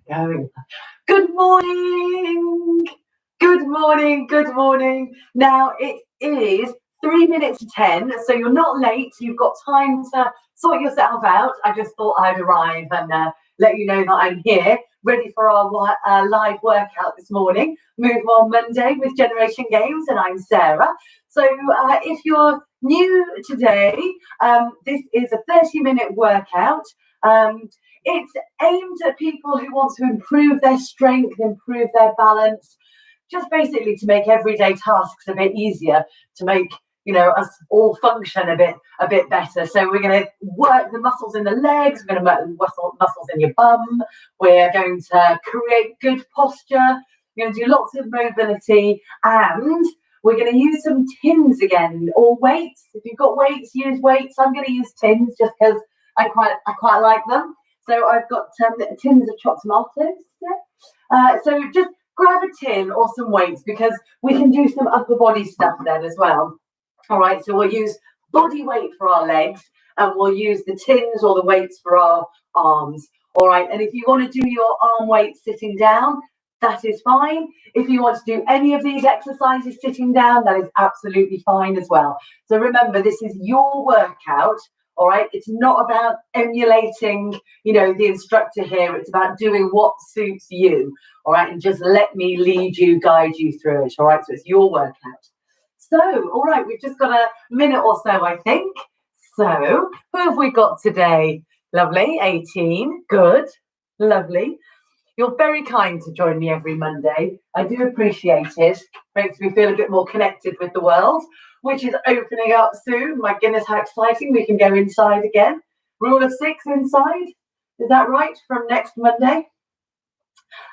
going. Good morning. Good morning. Good morning. Now it is 3 minutes to 10, so you're not late. You've got time to sort yourself out. I just thought I'd arrive and let you know that I'm here, ready for our live workout this morning. Move On Monday with Generation Games, and I'm Sarah. So if you're new today, this is a 30-minute workout. It's aimed at people who want to improve their strength, improve their balance, just basically to make everyday tasks a bit easier, to make us all function a bit better. So we're going to work the muscles in the legs, we're going to work the muscles in your bum, we're going to create good posture, we're going to do lots of mobility, and we're going to use some tins again, or weights. If you've got weights, use weights. I'm going to use tins just because I quite like them. So I've got tins of chopped tomatoes. So just grab a tin or some weights, because we can do some upper body stuff then as well. All right, so we'll use body weight for our legs, and we'll use the tins or the weights for our arms. All right, and if you want to do your arm weights sitting down, that is fine. If you want to do any of these exercises sitting down, that is absolutely fine as well. So remember, this is your workout. All right, it's not about emulating, the instructor here. It's about doing what suits you. All right, and just let me lead you, guide you through it. All right, so it's your workout. So, all right, we've just got a minute or so, I think. So, who have we got today? Lovely, 18. Good, lovely. You're very kind to join me every Monday. I do appreciate it. Makes me feel a bit more connected with the world, which is opening up soon. My goodness, how exciting. We can go inside again. Rule of 6 inside. Is that right? From next Monday?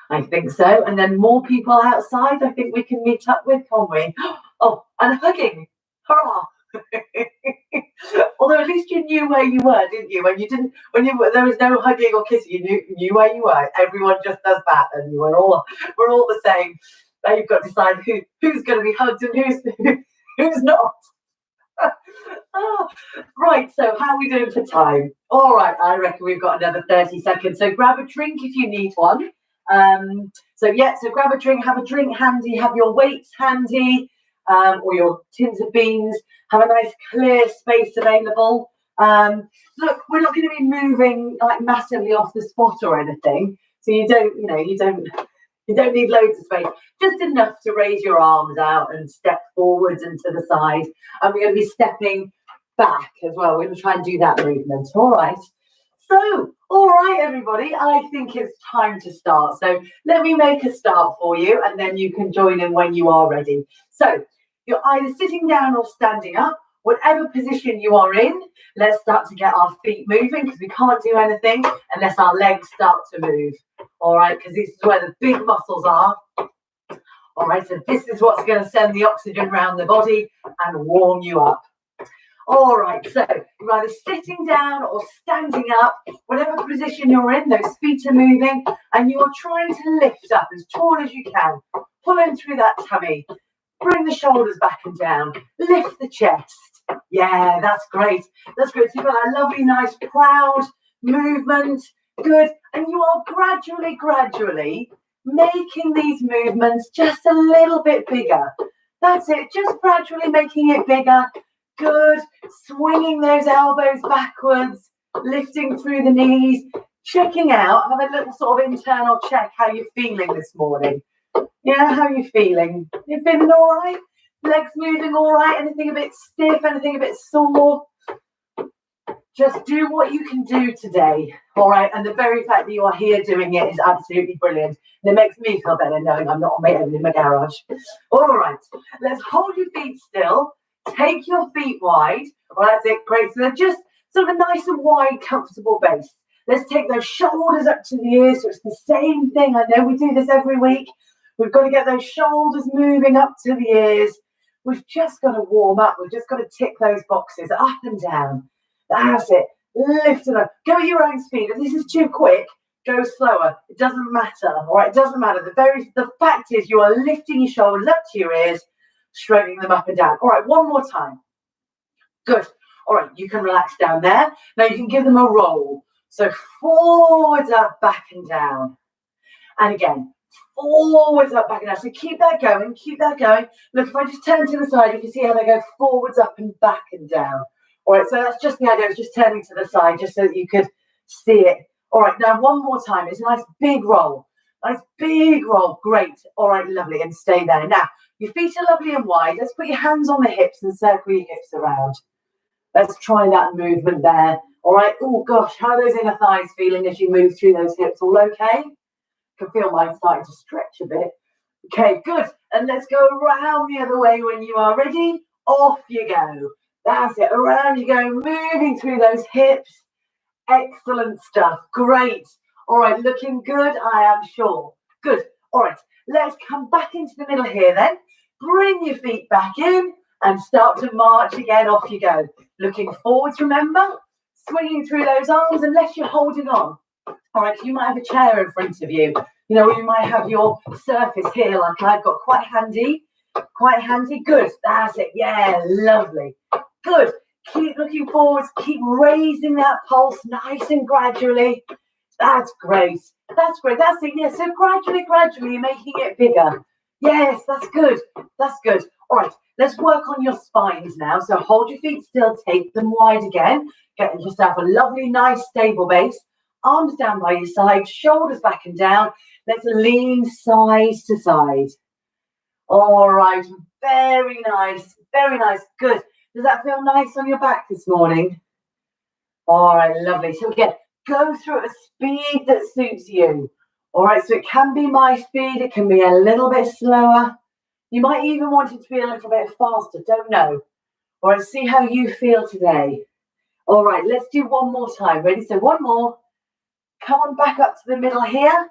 I think so. And then more people outside, I think we can meet up with, can't we? Oh, and hugging. Hurrah. Although at least you knew where you were, didn't you? There was no hugging or kissing, you knew where you were. Everyone just does that, and we're all the same. Now you've got to decide who's going to be hugged and who's not. Right, so how are we doing for time? All right, I reckon we've got another 30 seconds. So grab a drink if you need one. So grab a drink, have a drink handy, have your weights handy, or your tins of beans, have a nice clear space available. Look, we're not going to be moving like massively off the spot or anything. So you don't need loads of space, just enough to raise your arms out and step forwards and to the side. And we're going to be stepping back as well. We're going to try and do that movement. All right. So, all right, everybody, I think it's time to start. So let me make a start for you, and then you can join in when you are ready. So you're either sitting down or standing up, whatever position you are in. Let's start to get our feet moving, because we can't do anything unless our legs start to move. All right, because this is where the big muscles are. All right, so this is what's going to send the oxygen around the body and warm you up. All right, so you're either sitting down or standing up, whatever position you're in, those feet are moving, and you're trying to lift up as tall as you can, pulling through that tummy. Bring the shoulders back and down, lift the chest. Yeah, that's great. That's great. So you've got a lovely, nice, proud movement. Good. And you are gradually making these movements just a little bit bigger. That's it. Just gradually making it bigger. Good. Swinging those elbows backwards, lifting through the knees, checking out. Have a little sort of internal check how you're feeling this morning. Yeah, how are you feeling? You feeling all right? Legs moving all right? Anything a bit stiff? Anything a bit sore? Just do what you can do today, all right? And the very fact that you are here doing it is absolutely brilliant. And it makes me feel better knowing I'm not on my own in my garage. All right, let's hold your feet still. Take your feet wide. Well, that's it, great. So they're just sort of a nice and wide, comfortable base. Let's take those shoulders up to the ears. So it's the same thing. I know we do this every week. We've got to get those shoulders moving up to the ears. We've just got to warm up. We've just got to tick those boxes up and down. That's it. Lift it up. Go at your own speed. If this is too quick, go slower. It doesn't matter. All right, it doesn't matter. The fact is you are lifting your shoulders up to your ears, straightening them up and down. All right, one more time. Good. All right, you can relax down there. Now you can give them a roll. So forwards, up, back and down. And again, forwards, up, back and down. So keep that going, keep that going. Look, if I just turn to the side, you can see how they go forwards, up and back and down. All right, so that's just the idea. It's just turning to the side just so that you could see it. All right, now one more time. It's a nice big roll. Nice big roll. Great. All right, lovely. And stay there. Now, your feet are lovely and wide. Let's put your hands on the hips and circle your hips around. Let's try that movement there. All right. Oh, gosh, how are those inner thighs feeling as you move through those hips? All okay? I can feel mine starting to stretch a bit. Okay, good. And let's go around the other way when you are ready. Off you go. That's it. Around you go, moving through those hips. Excellent stuff. Great. All right, looking good, I am sure. Good. All right, let's come back into the middle here then. Bring your feet back in and start to march again. Off you go. Looking forwards, remember? Swinging through those arms unless you're holding on. All right, you might have a chair in front of you. You know, you might have your surface here like I've got, quite handy. Quite handy. Good. That's it. Yeah, lovely. Good. Keep looking forwards. Keep raising that pulse nice and gradually. That's great. That's great. That's it. Yeah, so gradually, you're making it bigger. Yes, that's good. That's good. All right, let's work on your spines now. So hold your feet still. Take them wide again. Get yourself a lovely, nice, stable base. Arms down by your side. Shoulders back and down. Let's lean side to side. All right. Very nice. Very nice. Good. Does that feel nice on your back this morning? All right, lovely. So again, go through at a speed that suits you. All right, so it can be my speed. It can be a little bit slower. You might even want it to be a little bit faster. Don't know. All right, see how you feel today. All right, let's do one more time. Ready? So one more. Come on back up to the middle here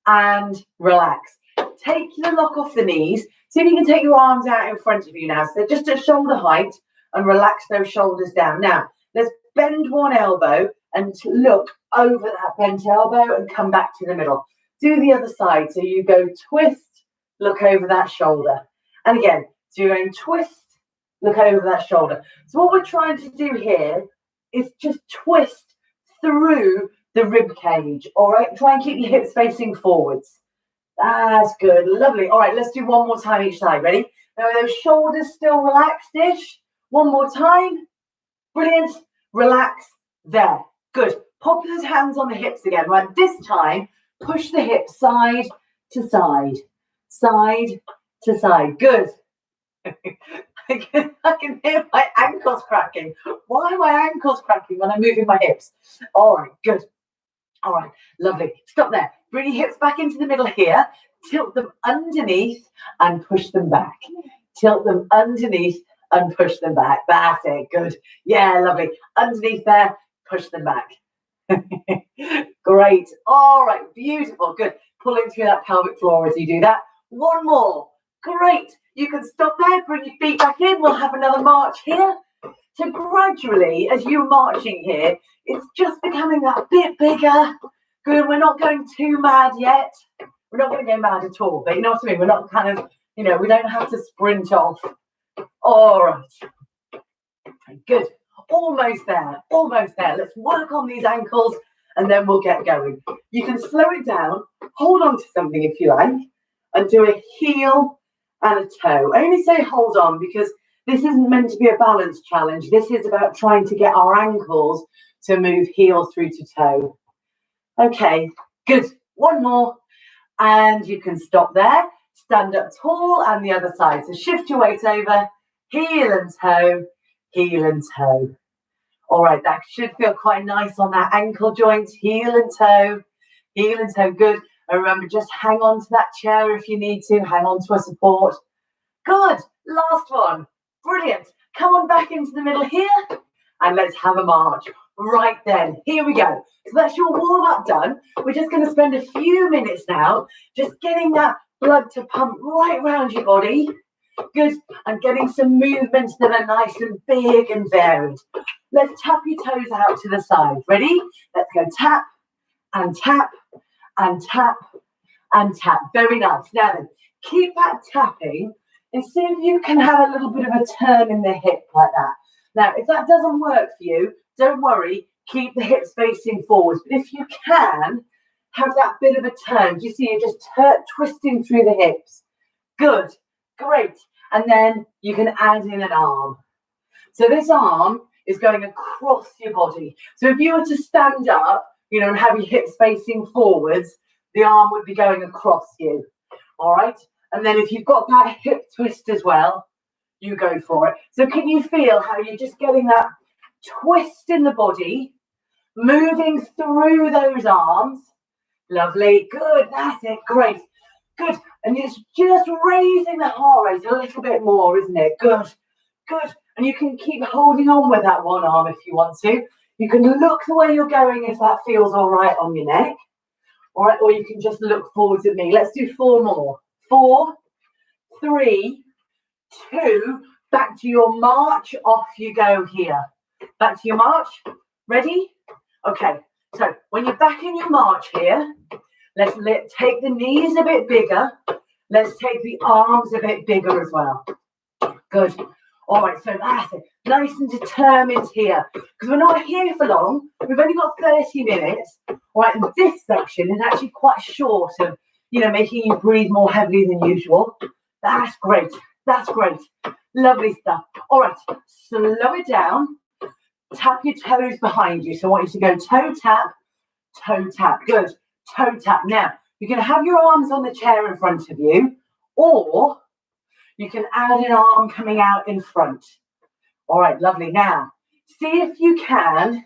and relax. Take the lock off the knees. See if you can take your arms out in front of you now. So they're just at shoulder height and relax those shoulders down. Now, let's bend one elbow and look over that bent elbow and come back to the middle. Do the other side. So you go twist, look over that shoulder. And again, so you're going twist, look over that shoulder. So what we're trying to do here is just twist through the rib cage. All right, try and keep your hips facing forwards. That's good. Lovely. All right, let's do one more time each side. Ready? Now, are those shoulders still relaxed-ish? One more time. Brilliant. Relax. There. Good. Pop those hands on the hips again. Right, this time, push the hips side to side. Side to side. Good. I can hear my ankles cracking. Why are my ankles cracking when I'm moving my hips? All right, good. All right, lovely. Stop there. Bring your hips back into the middle here. Tilt them underneath and push them back. Tilt them underneath and push them back. That's it. Good. Yeah, lovely. Underneath there, push them back. Great. All right, beautiful. Good. Pulling through that pelvic floor as you do that. One more. Great. You can stop there. Bring your feet back in. We'll have another march here. So gradually, as you're marching here, it's just becoming that bit bigger. Good. We're not going too mad yet. We're not going to go mad at all. But you know what I mean? We're not kind of, you know, we don't have to sprint off. All right. Good. Almost there. Almost there. Let's work on these ankles and then we'll get going. You can slow it down. Hold on to something if you like. And do a heel and a toe. I only say hold on because this isn't meant to be a balance challenge. This is about trying to get our ankles to move heel through to toe. Okay, good. One more. And you can stop there. Stand up tall and the other side. So shift your weight over. Heel and toe. Heel and toe. All right, that should feel quite nice on that ankle joint. Heel and toe. Heel and toe. Good. And remember, just hang on to that chair if you need to. Hang on to a support. Good. Last one. Brilliant. Come on back into the middle here. And let's have a march. Right then. Here we go. So that's your warm-up done. We're just going to spend a few minutes now just getting that blood to pump right around your body. Good. And getting some movements that are nice and big and varied. Let's tap your toes out to the side. Ready? Let's go tap and tap and tap and tap. Very nice. Now then, keep that tapping and see if you can have a little bit of a turn in the hip like that. Now, if that doesn't work for you, don't worry. Keep the hips facing forwards. But if you can, have that bit of a turn. Do you see you're just twisting through the hips? Good, great. And then you can add in an arm. So this arm is going across your body. So if you were to stand up, and have your hips facing forwards, the arm would be going across you. All right. And then if you've got that hip twist as well, you go for it. So can you feel how you're just getting that twist in the body, moving through those arms? Lovely. Good. That's it. Great. Good. And it's just raising the heart rate a little bit more, isn't it? Good. Good. And you can keep holding on with that one arm if you want to. You can look the way you're going if that feels all right on your neck. All right. Or you can just look forward at me. Let's do 4 more. 4, 3, 2. Back to your march. Off you go here. Back to your march. Ready? Okay. So when you're back in your march here, let's take the knees a bit bigger. Let's take the arms a bit bigger as well. Good. All right, so that's it. Nice and determined here. Because we're not here for long. We've only got 30 minutes. All right, and this section is actually quite short of, making you breathe more heavily than usual. That's great. That's great. Lovely stuff. All right, slow it down. Tap your toes behind you. So I want you to go toe tap, toe tap. Good. Toe tap. Now, you can have your arms on the chair in front of you, or you can add an arm coming out in front. All right, lovely. Now, see if you can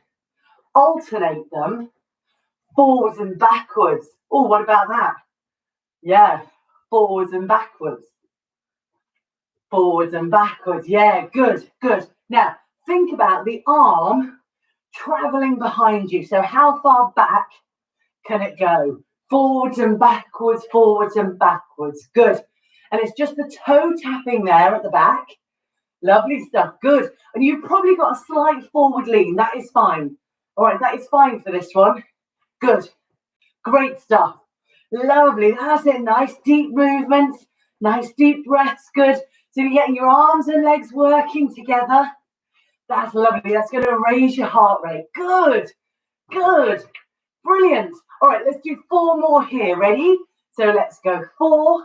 alternate them forwards and backwards. Oh, what about that? Yeah, forwards and backwards. Forwards and backwards. Yeah, good, good. Now, think about the arm traveling behind you. So how far back can it go? Forwards and backwards, forwards and backwards. Good. And it's just the toe tapping there at the back. Lovely stuff. Good. And you've probably got a slight forward lean. That is fine. All right, that is fine for this one. Good. Great stuff. Lovely. That's it. Nice deep movements. Nice deep breaths. Good. So you're getting your arms and legs working together. That's lovely. That's going to raise your heart rate. Good. Good. Brilliant. All right, let's do 4 more here. Ready? So let's go 4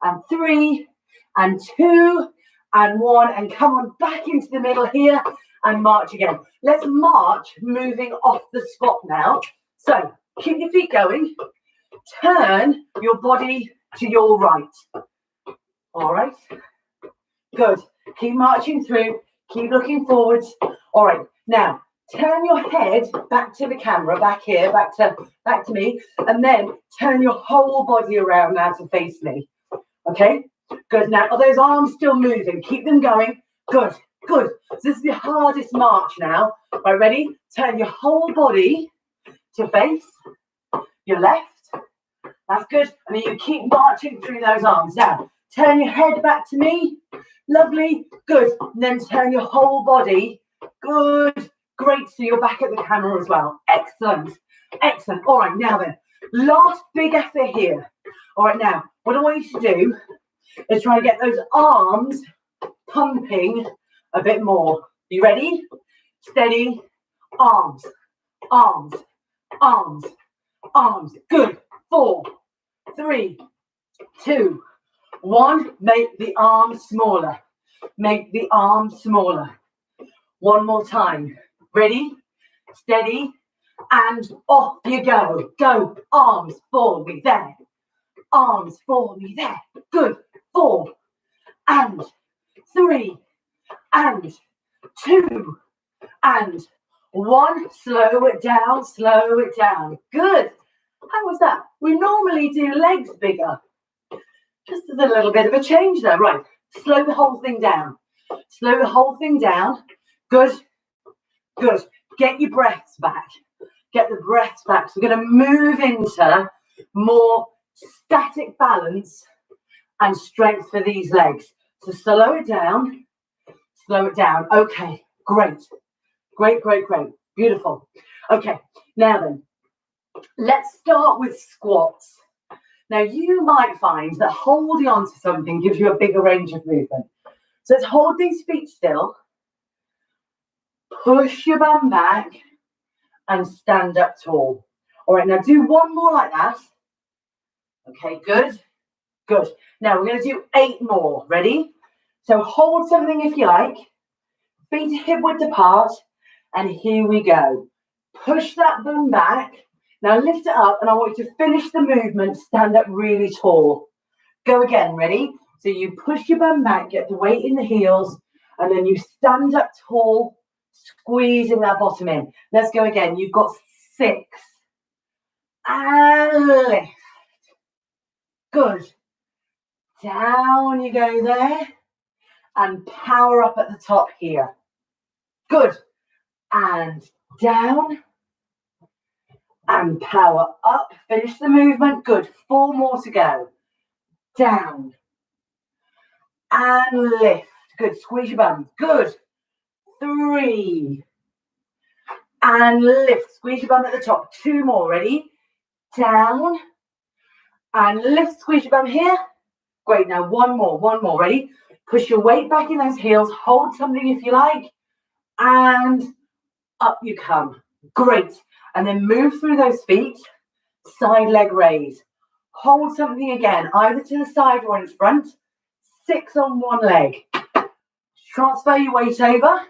and 3 and 2 and 1. And come on back into the middle here and march again. Let's march moving off the squat now. So keep your feet going. Turn your body to your right. All right. Good. Keep marching through. Keep looking forwards. All right. Now, turn your head back to the camera, back here, back to me, and then turn your whole body around now to face me. Okay? Good. Now, are those arms still moving? Keep them going. Good. Good. So this is the hardest march now. Right, ready? Turn your whole body to face your left. That's good. And then you keep marching through those arms. Now, turn your head back to me. Lovely. Good. And then turn your whole body. Good. Great. So you're back at the camera as well. Excellent. Excellent. All right. Now then, last big effort here. All right. Now, what I want you to do is try and get those arms pumping a bit more. You ready? Steady. Arms. Arms. Arms. Arms. Good. 4, 3, 2, 1. Make the arm smaller. Make the arm smaller. One more time. Ready? Steady. And off you go. Go. Arms for me there. Arms for me there. Good. 4 and 3 and 2 and 1. Slow it down. Slow it down. Good. How was that? We normally do legs bigger. Just as a little bit of a change there. Right. Slow the whole thing down. Slow the whole thing down. Good. Good. Get your breaths back. Get the breaths back. So we're going to move into more static balance and strength for these legs. So slow it down. Slow it down. Okay. Great. Great, great, great. Beautiful. Okay. Now then, let's start with squats. Now, you might find that holding on to something gives you a bigger range of movement. So let's hold these feet still. Push your bum back and stand up tall. All right, now do one more like that. Okay, good, good. Now we're going to do 8 more. Ready? So hold something if you like. Feet hip width apart. And here we go. Push that bum back. Now lift it up, and I want you to finish the movement. Stand up really tall. Go again, ready? So you push your bum back, get the weight in the heels, and then you stand up tall, squeezing that bottom in. Let's go again. You've got 6. And lift. Good. Down you go there. And power up at the top here. Good. And down. And power up. Finish the movement. Good. 4 more to go. Down. And lift. Good. Squeeze your bum. Good. 3. And lift. Squeeze your bum at the top. 2 more. Ready? Down. And lift. Squeeze your bum here. Great. Now 1 more. 1 more. Ready? Push your weight back in those heels. Hold something if you like. And up you come. Great. And then move through those feet. Side leg raise. Hold something again, either to the side or in front. 6 on one leg. Transfer your weight over.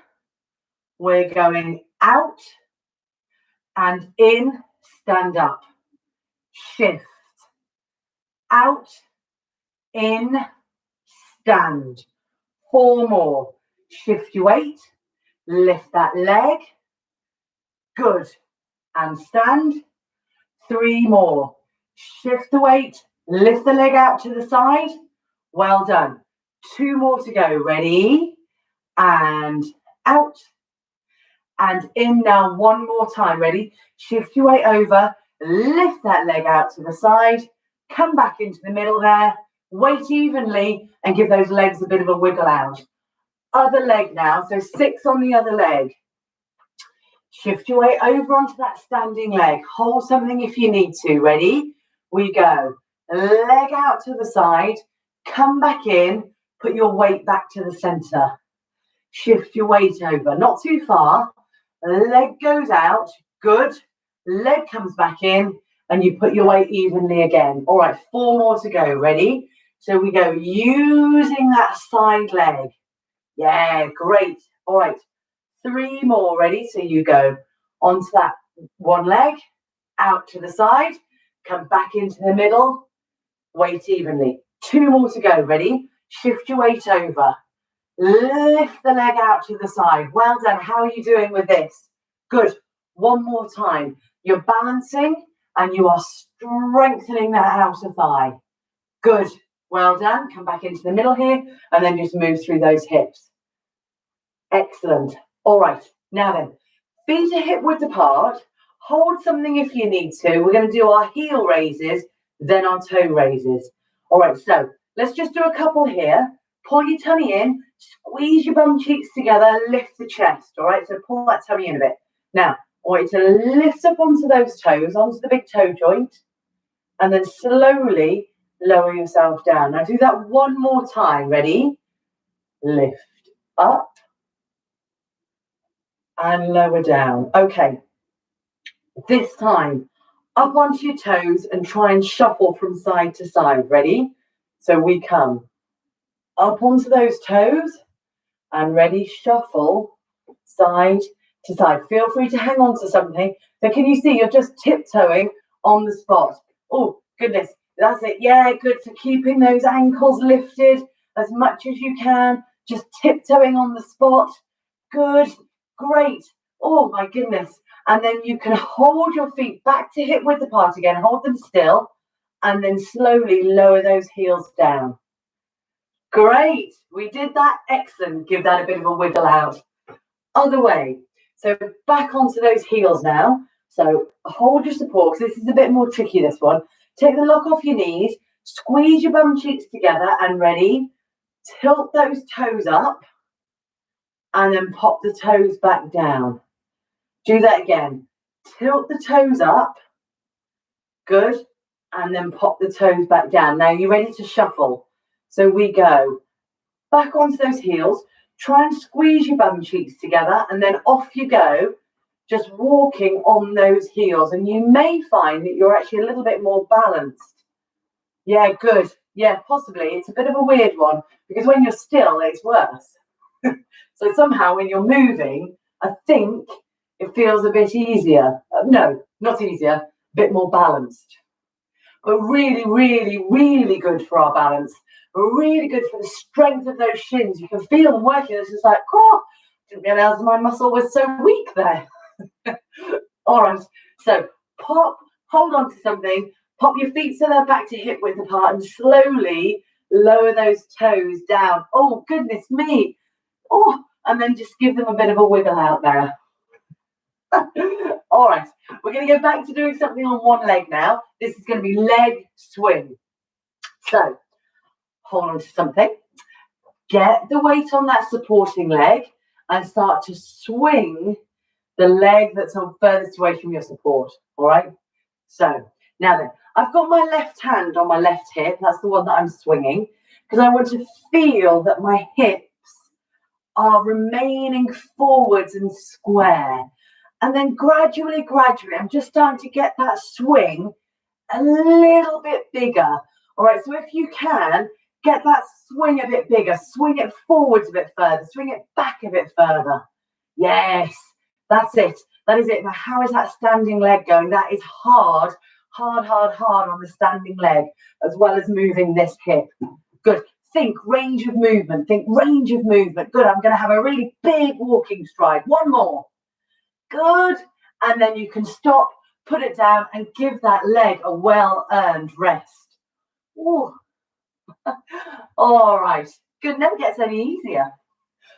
We're going out and in. Stand up. Shift. Out. In. Stand. 4 more. Shift your weight. Lift that leg. Good. And stand. 3 more. Shift the weight. Lift the leg out to the side. Well done. 2 more to go. Ready? And out. And in now 1 more time. Ready? Shift your weight over. Lift that leg out to the side. Come back into the middle there. Weight evenly and give those legs a bit of a wiggle out. Other leg now. So 6 on the other leg. Shift your weight over onto that standing leg. Hold something if you need to. Ready? We go. Leg out to the side. Come back in. Put your weight back to the center. Shift your weight over. Not too far. Leg goes out. Good. Leg comes back in. And you put your weight evenly again. All right, 4 more to go. Ready? So we go using that side leg. Yeah, great. All right. 3 more. Ready? So you go onto that one leg, out to the side, come back into the middle, weight evenly. 2 more to go. Ready? Shift your weight over. Lift the leg out to the side. Well done. How are you doing with this? Good. 1 more time. You're balancing and you are strengthening that outer thigh. Good. Well done. Come back into the middle here and then just move through those hips. Excellent. All right, now then, feet are hip width apart. Hold something if you need to. We're going to do our heel raises, then our toe raises. All right, so let's just do a couple here. Pull your tummy in, squeeze your bum cheeks together, lift the chest. All right, so pull that tummy in a bit. Now, I want you to lift up onto those toes, onto the big toe joint, and then slowly lower yourself down. Now do that 1 more time. Ready? Lift up. And lower down. Okay. This time, up onto your toes and try and shuffle from side to side. Ready? So we come up onto those toes and ready, shuffle side to side. Feel free to hang on to something. So can you see you're just tiptoeing on the spot? Oh, goodness. That's it. Yeah, good. So keeping those ankles lifted as much as you can. Just tiptoeing on the spot. Good. Great. Oh my goodness. And then you can hold your feet back to hip width apart again. Hold them still. And then slowly lower those heels down. Great. We did that. Excellent. Give that a bit of a wiggle out. Other way. So back onto those heels now. So hold your support because this is a bit more tricky, this one. Take the lock off your knees. Squeeze your bum cheeks together and ready. Tilt those toes up. And then pop the toes back down. Do that again. Tilt the toes up. Good. And then pop the toes back down. Now you're ready to shuffle. So we go back onto those heels. Try and squeeze your bum cheeks together and then off you go. just walking on those heels, and you may find that you're actually a little bit more balanced. Yeah, good. Yeah, possibly. It's a bit of a weird one because when you're still, it's worse. So somehow when you're moving, I think it feels a bit easier. No, not easier, a bit more balanced. But really, really, really good for our balance. Really good for the strength of those shins. You can feel them working. It's just like, oh, didn't realize my muscle was so weak there. All right, so hold on to something, pop your feet so they're back to hip width apart, and slowly lower those toes down. Oh, goodness me. Oh, and then just give them a bit of a wiggle out there. All right, we're going to go back to doing something on one leg now. This is going to be leg swing. So hold on to something, get the weight on that supporting leg, and start to swing the leg that's on furthest away from your support. All right, so now then, I've got my left hand on my left hip. That's the one that I'm swinging, because I want to feel that my hips are remaining forwards and square. And then gradually, I'm just starting to get that swing a little bit bigger. All right, so if you can, get that swing a bit bigger, swing it forwards a bit further, swing it back a bit further. Yes, that's it. That is it. Now, how is that standing leg going? That is hard on the standing leg, as well as moving this hip. Good. Think range of movement. Think range of movement. Good. I'm going to have a really big walking stride. One more. Good. And then you can stop, put it down, and give that leg a well-earned rest. Ooh. All right. Good. Never gets any easier. I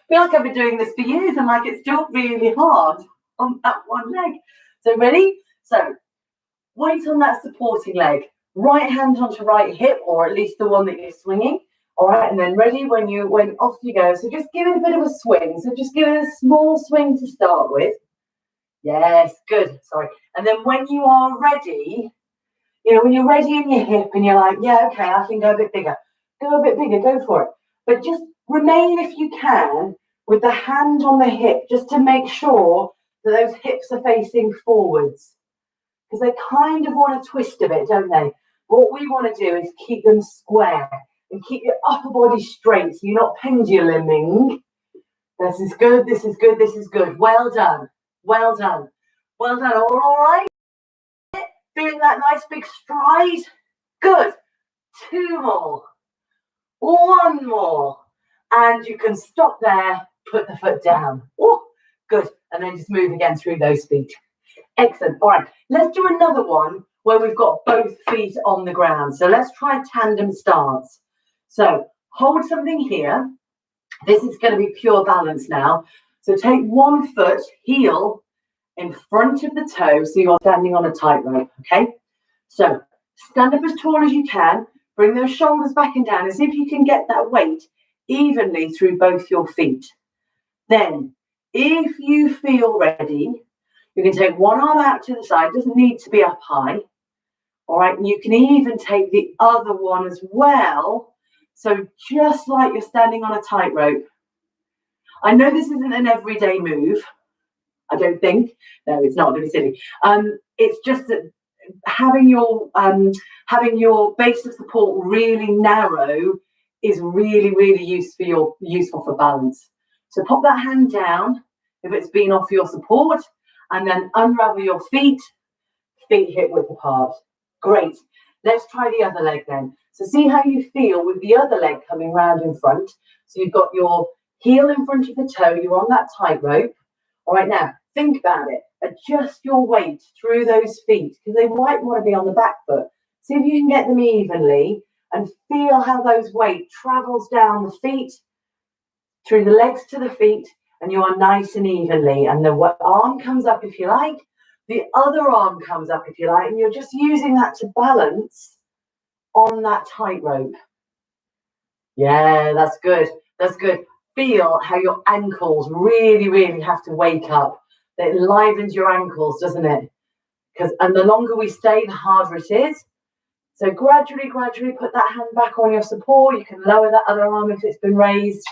feel like I've been doing this for years and like it's still really hard on that one leg. So ready? So weight on that supporting leg. Right hand onto right hip, or at least the one that you're swinging. All right, and then ready when off you go. So just give it a bit of a swing. So just give it a small swing to start with. Yes, good. Sorry. And then when you are ready, when you're ready in your hip and you're like, yeah, okay, I can go a bit bigger. Go a bit bigger, go for it. But just remain, if you can, with the hand on the hip, just to make sure that those hips are facing forwards. Because they kind of want to twist a bit, don't they? What we want to do is keep them square and keep your upper body straight so you're not penduluming. This is good, this is good, this is good. Well done, well done, well done. All right? Feeling that nice big stride? Good. 2 more. 1 more. And you can stop there, put the foot down. Oh, good. And then just move again through those feet. Excellent. All right, let's do another one where we've got both feet on the ground. So let's try tandem stance. So hold something here. This is going to be pure balance now. So take one foot, heel in front of the toe, so you're standing on a tightrope, okay? So stand up as tall as you can. Bring those shoulders back and down as if you can get that weight evenly through both your feet. Then, if you feel ready, you can take one arm out to the side. It doesn't need to be up high. All right, and you can even take the other one as well. So just like you're standing on a tightrope. I know this isn't an everyday move. I don't think. No, it's not. Don't be silly. It's just that having your base of support really narrow is really useful for balance. So pop that hand down if it's been off your support, and then unravel your feet hip width apart. Great. Let's try the other leg then. So see how you feel with the other leg coming round in front. So you've got your heel in front of the toe, you're on that tightrope. All right, now think about it. Adjust your weight through those feet because they might want to be on the back foot. See if you can get them evenly and feel how those weight travels down the feet, through the legs to the feet, and you are nice and evenly. And the arm comes up if you like, the other arm comes up if you like, and you're just using that to balance on that tightrope. Yeah, that's good. That's good. Feel how your ankles really have to wake up. It enlivens your ankles, doesn't it? And the longer we stay, the harder it is. So gradually put that hand back on your support. You can lower that other arm if it's been raised.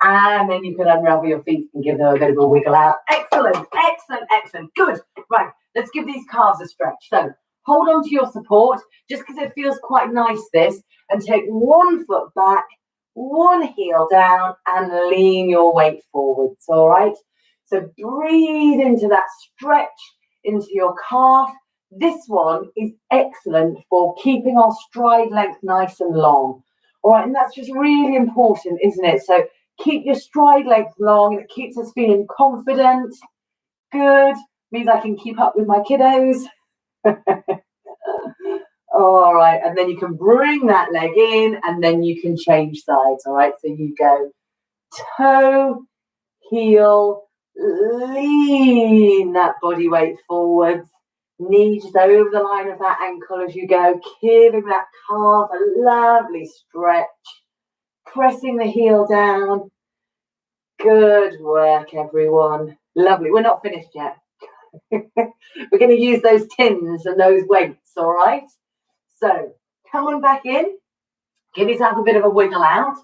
And then you can unravel your feet and give them a bit of a wiggle out. Excellent, excellent, excellent. Good. Right, let's give these calves a stretch. So hold on to your support, just because it feels quite nice, this, and take one foot back, one heel down, and lean your weight forwards, all right? So breathe into that stretch, into your calf. This one is excellent for keeping our stride length nice and long. All right, and that's just really important, isn't it? So keep your stride length long, and it keeps us feeling confident. Good. Means I can keep up with my kiddos. All right, and then you can bring that leg in, and then you can change sides. All right, so you go toe, heel, lean that body weight forwards. Knee just over the line of that ankle as you go, giving that calf a lovely stretch, pressing the heel down. Good work, everyone. Lovely. We're not finished yet. We're going to use those tins and those weights, all right? So come on back in. Give yourself a bit of a wiggle out.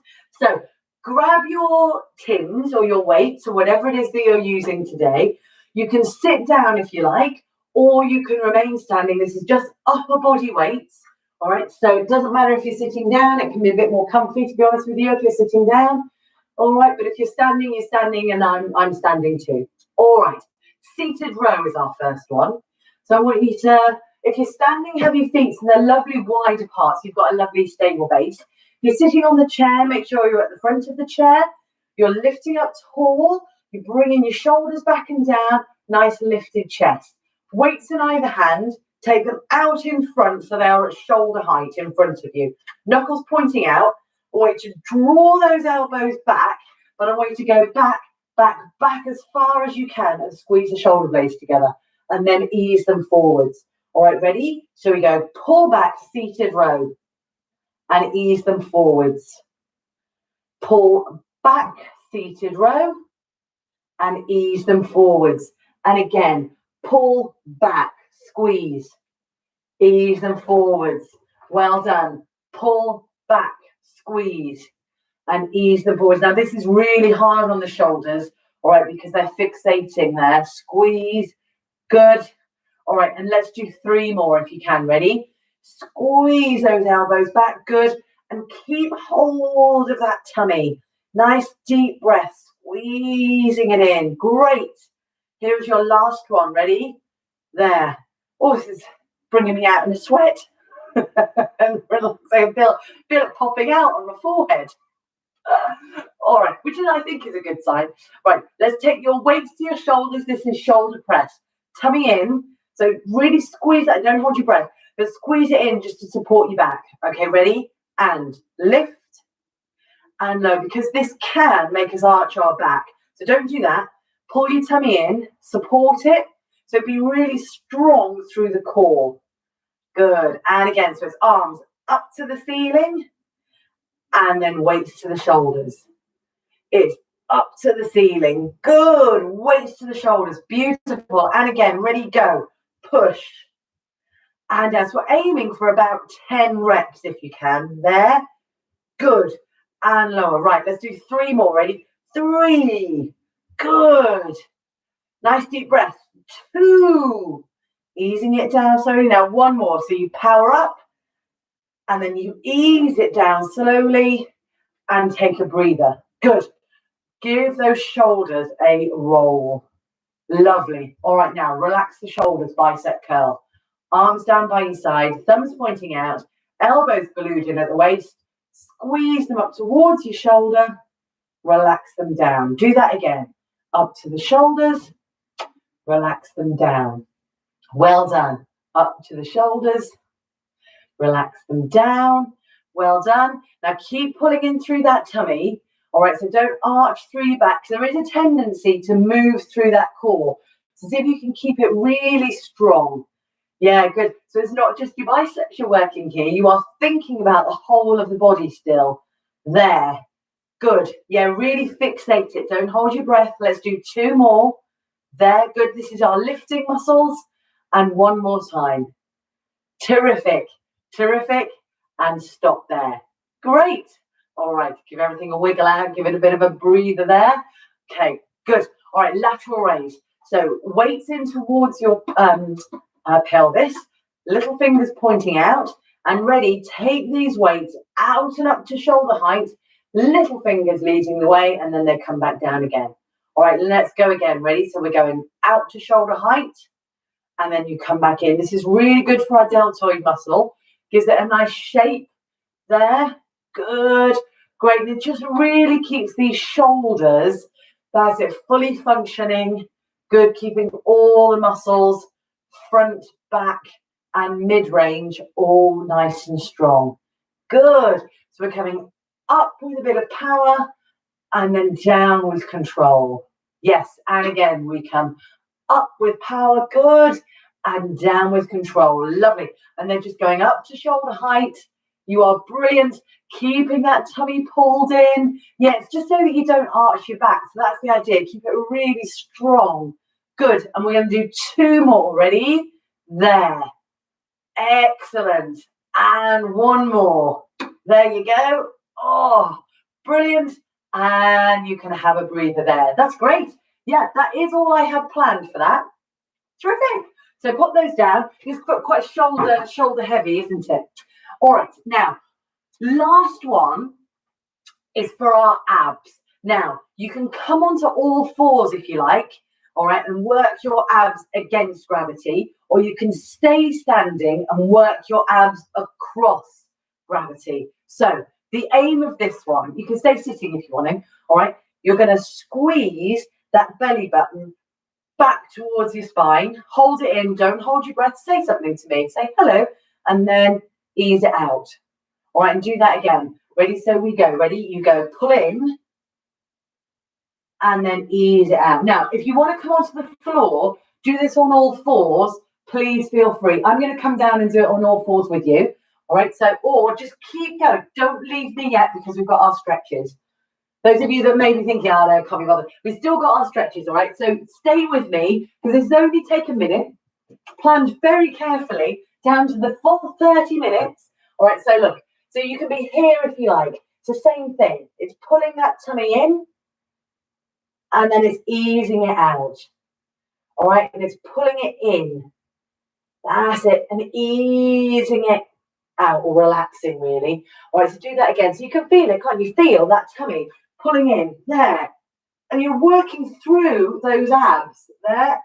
So grab your tins or your weights or whatever it is that you're using today. You can sit down if you like, or you can remain standing. This is just upper body weights, all right? So it doesn't matter if you're sitting down. It can be a bit more comfy, to be honest with you, if you're sitting down. All right, but if you're standing, and I'm standing too. All right, seated row is our first one. So I want you to, if you're standing, have your feet in the lovely wide apart, so you've got a lovely stable base. If you're sitting on the chair, make sure you're at the front of the chair. You're lifting up tall. You're bringing your shoulders back and down, nice lifted chest. Weights in either hand, take them out in front so they are at shoulder height in front of you. Knuckles pointing out. I want you to draw those elbows back, but I want you to go back, back, back as far as you can and squeeze the shoulder blades together and then ease them forwards. All right, ready? So we go pull back, seated row, and ease them forwards. Pull back, seated row, and ease them forwards. And again, pull back, squeeze, ease them forwards. Well done. Pull back, squeeze, and ease them forwards. Now this is really hard on the shoulders, all right, because they're fixating there. Squeeze. Good. All right, and let's do 3 more if you can. Ready? Squeeze those elbows back. Good. And keep hold of that tummy. Nice deep breath, squeezing it in. Great. Here's your last one. Ready? There. Oh, this is bringing me out in a sweat. And relaxing, feel it popping out on my forehead. All right, which I think is a good sign. Right, let's take your weights to your shoulders. This is shoulder press. Tummy in. So really squeeze that. Don't hold your breath, but squeeze it in just to support your back. Okay, ready? And lift and low, because this can make us arch our back. So don't do that. Pull your tummy in, support it. So be really strong through the core. Good. And again, so it's arms up to the ceiling and then weights to the shoulders. It's up to the ceiling. Good. Weights to the shoulders. Beautiful. And again, ready, go. Push. And as we're aiming for about 10 reps if you can. There. Good. And lower. Right, let's do 3 more. Ready? 3. Good. Nice deep breath. 2. Easing it down slowly. Now 1 more. So you power up and then you ease it down slowly and take a breather. Good. Give those shoulders a roll. Lovely. All right, now relax the shoulders, bicep curl. Arms down by your side, thumbs pointing out, elbows glued in at the waist. Squeeze them up towards your shoulder. Relax them down. Do that again. Up to the shoulders. Relax them down. Well done. Up to the shoulders. Relax them down. Well done. Now keep pulling in through that tummy. All right, so don't arch through your back. There is a tendency to move through that core. So see if you can keep it really strong. Yeah, good. So it's not just your biceps you're working here. You are thinking about the whole of the body still. There. Good. Yeah, really fixate it. Don't hold your breath. Let's do 2 more. There. Good. This is our lifting muscles. And 1 more time. Terrific. Terrific. And stop there. Great. All right, give everything a wiggle out, give it a bit of a breather there. Okay, good. All right, lateral raise. So weights in towards your pelvis, little fingers pointing out, and ready, take these weights out and up to shoulder height, little fingers leading the way, and then they come back down again. All right, let's go again. Ready? So we're going out to shoulder height, and then you come back in. This is really good for our deltoid muscle. Gives it a nice shape there. Good. Great. And it just really keeps these shoulders, that's it, fully functioning. Good. Keeping all the muscles, front, back, and mid-range, all nice and strong. Good. So we're coming up with a bit of power and then down with control. Yes. And again, we come up with power. Good. And down with control. Lovely. And then just going up to shoulder height. You are brilliant. Keeping that tummy pulled in. Yeah, it's just so that you don't arch your back. So that's the idea. Keep it really strong. Good. And we're going to do 2 more. Ready? There. Excellent. And 1 more. There you go. Oh, brilliant. And you can have a breather there. That's great. Yeah, that is all I had planned for that. Terrific. So pop those down. It's quite shoulder heavy, isn't it? All right. Now, last one is for our abs. Now, you can come onto all fours if you like, all right, and work your abs against gravity, or you can stay standing and work your abs across gravity. So the aim of this one, you can stay sitting if you want to, all right, you're going to squeeze that belly button back towards your spine, hold it in, don't hold your breath, say something to me, say hello, and then ease it out. All right, and do that again. Ready? So we go. Ready? You go pull in and then ease it out. Now, if you want to come onto the floor, do this on all fours, please feel free. I'm going to come down and do it on all fours with you. All right, so, or just keep going. Don't leave me yet because we've got our stretches. Those of you that may be thinking, oh, no, can't be bothered. We've still got our stretches, all right? So stay with me because this only take a minute, planned very carefully down to the full 30 minutes. All right, so look, so you can be here if you like. It's the same thing. It's pulling that tummy in and then it's easing it out. All right, and it's pulling it in. That's it, and easing it out or relaxing really. All right, so do that again. So you can feel it, can't you? Feel that tummy pulling in there, and you're working through those abs there,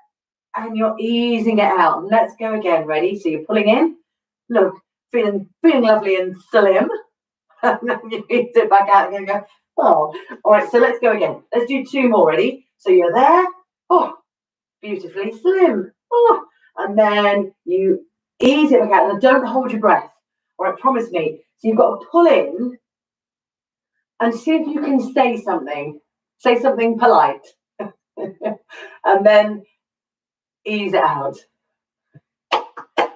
and you're easing it out. And let's go again. Ready? So you're pulling in. Look, feeling lovely and slim, and then you ease it back out and go. Oh, all right. So let's go again. Let's do 2 more. Ready? So you're there. Oh, beautifully slim. Oh, and then you ease it back out, and don't hold your breath. All right, promise me. So you've got to pull in and see if you can say something polite, and then ease it out.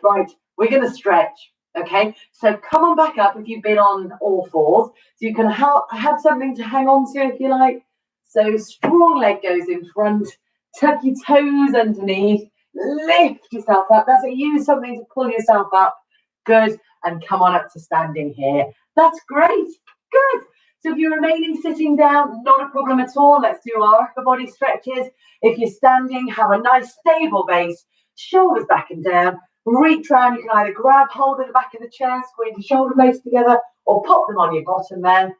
Right, we're going to stretch, okay? So come on back up if you've been on all fours. So you can have something to hang on to if you like. So strong leg goes in front, tuck your toes underneath, lift yourself up. That's it, use something to pull yourself up. Good, and come on up to standing here. That's great, good. So if you're remaining sitting down, not a problem at all. Let's do our upper body stretches. If you're standing, have a nice stable base, shoulders back and down. Reach round, you can either grab hold of the back of the chair, squeeze your shoulder blades together, or pop them on your bottom there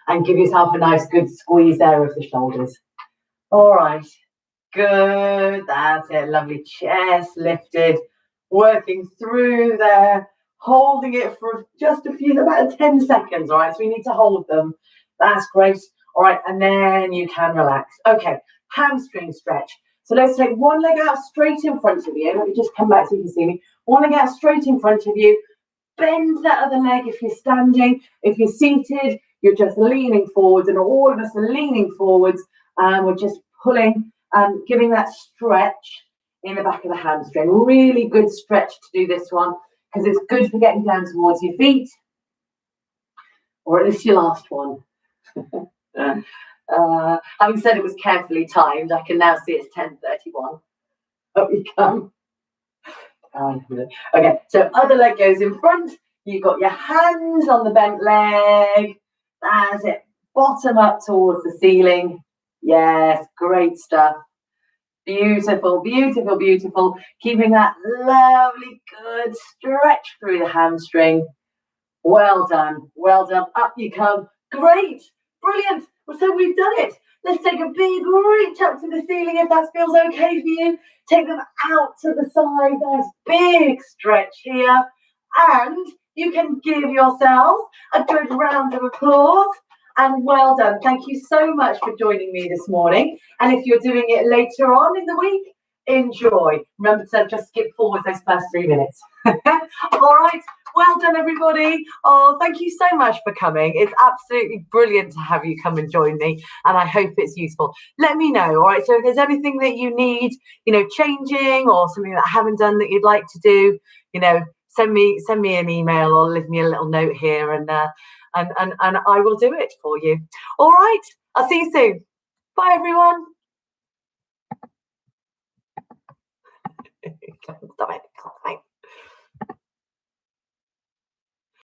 and give yourself a nice good squeeze there of the shoulders. All right, good, that's it, lovely, chest lifted, working through there, holding it for just about 10 seconds, all right, so we need to hold them, that's great, all right, and then you can relax. Okay, hamstring stretch. So let's take one leg out straight in front of you. Let me just come back so you can see me. One leg out straight in front of you. Bend that other leg if you're standing. If you're seated, you're just leaning forwards, and all of us are leaning forwards, and we're just pulling, giving that stretch in the back of the hamstring. Really good stretch to do this one because it's good for getting down towards your feet, or at least your last one. Having said it was carefully timed, I can now see it's 10:31. Up you come. Okay, so other leg goes in front. You've got your hands on the bent leg. That's it. Bottom up towards the ceiling. Yes, great stuff. Beautiful, beautiful, beautiful. Keeping that lovely, good stretch through the hamstring. Well done, well done. Up you come. Great, brilliant. Well, so we've done it. Let's take a big reach up to the ceiling if that feels okay for you. Take them out to the side. Nice big stretch here. And you can give yourselves a good round of applause. And well done. Thank you so much for joining me this morning. And if you're doing it later on in the week, enjoy. Remember to just skip forward those first 3 minutes. All right. Well done, everybody. Oh, thank you so much for coming. It's absolutely brilliant to have you come and join me, and I hope it's useful. Let me know, all right? So if there's anything that you need, changing, or something that I haven't done that you'd like to do, send me an email or leave me a little note here, and I will do it for you. All right. I'll see you soon. Bye, everyone. Stop it.